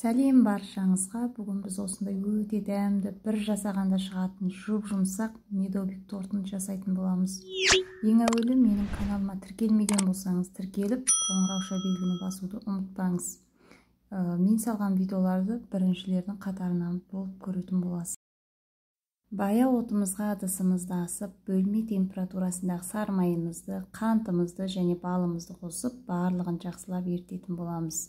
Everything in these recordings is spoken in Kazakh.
Сәлем баршаңызға. Бүгін біз осындай өте дәмді, бір жасағанда шығатын жұп-жұмсақ медовик тортын жасайтын боламыз. Ең әуелі менің каналыма тіркелмеген болсаңыз, тіркеліп, қоңырауша белгіні басуды ұмытпаңыз. Мен салған видеоларды біріншілердің қатарынан болып көретін боласыз. Бая отымызға ыдысымызды асып, бөлме температурасындағы сары майымызды, қантымызды және балымызды қосып, барлығын жақсылап ерітетін боламыз.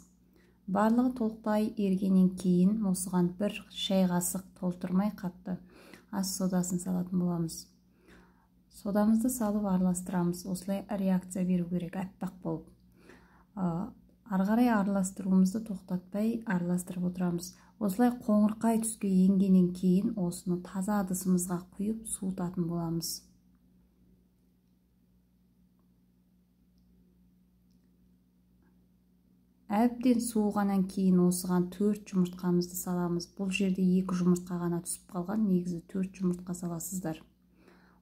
Барлығы толықтай ергеннен кейін осыған бір шай қасық толтырмай қатты ас содасын салатын боламыз. Содамызды салып араластырамыз. Осылай реакция беру керек, аппақ болып. Ары қарай араластыруымызды тоқтатпай араластырып отырамыз. Осылай қоңырқай түске енгеннен кейін осыны таза ыдысымызға құйып суытатын боламыз. Әбден суығаннан кейін осыған 4 жұмыртқамызды саламыз. Бұл жерде 2 жұмыртқа ғана түсіп қалған, негізі 4 жұмыртқа саласыздар.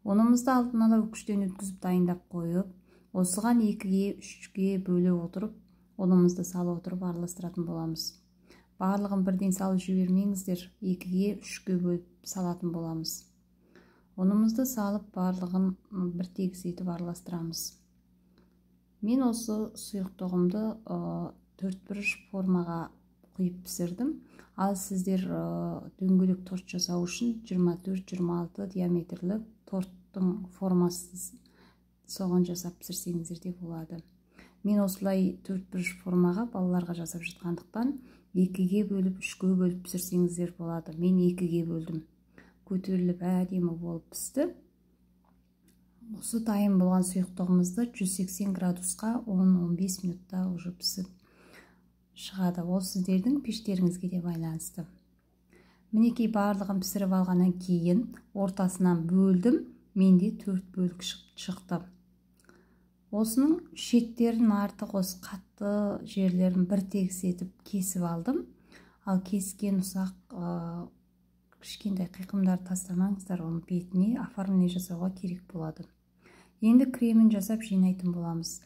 Онымызды алдын ала үкіштен өткізіп дайындап қойып, осыған 2-ге 3-ге бөліп отырып, онымызды салып отырып араластыратын боламыз. Барлығын бірден салып жібермеңіздер, 2-ге 3-ге бөліп салатын боламыз. Онымызды салып барлығын бір тегіс етіп араластырамыз. Мен осы сұйықтығымды 4-1 формаға құйып пісірдім. Ал сіздер дөңгелек торт жасау үшін 24-26 диаметрлі торттың формасы соған жасап пісірсеңіздер де болады. Мен осылай 4-1 формаға балаларға жасап жатқандықтан 2-ге бөліп 3-ге бөліп пісірсеңіздер болады. Мен 2-ге бөлдім. Көтеріліп әдемі болып пісті. Осы дайын болған сұйықтығымызды 180 градусқа 10-15 минутта уже пісіп шығады. Ол сіздердің пештеріңізге де байланысты. Мінекей барлығын пісіріп алғаннан кейін ортасынан бөлдім. Менде 4 бөлік шықты. Осының шеттерін артық осы қатты жерлерін бір тегіс етіп кесіп алдым. Ал кескен ұсақ кішкентай қиқымдар тастамаңыздар, оның бетіне оформление жасауға керек болады. Енді кремін жасап жинайтын боламыз.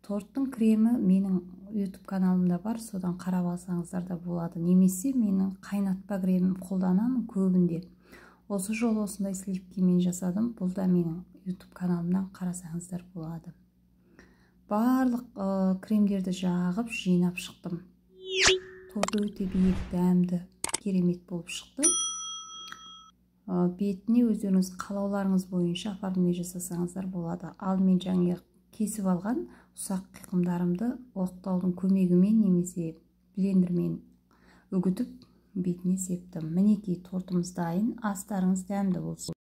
Торттың кремі менің YouTube каналымда бар, содан қарап алсаңыздар да болады. Немесе менің қайнатпа кремім қолданамын көбінде. Осы жолы осындай сливкимен жасадым. Бұл да менің YouTube каналымнан қарасаңыздар болады. Барлық кремдерді жағып жинап шықтым. Торт өте биік, дәмді, керемет болып шықты. Бетіне өздеріңіз қалауларыңыз бойынша оформление жасасаңыздар болады. Ал мен жаңа кесіп алған ұсақ қиқымдарымды оқтаудың көмегімен немесе блендермен үгітіп бетіне септім. Мінекей тортымыз дайын. Астарыңыз дәмді болсын.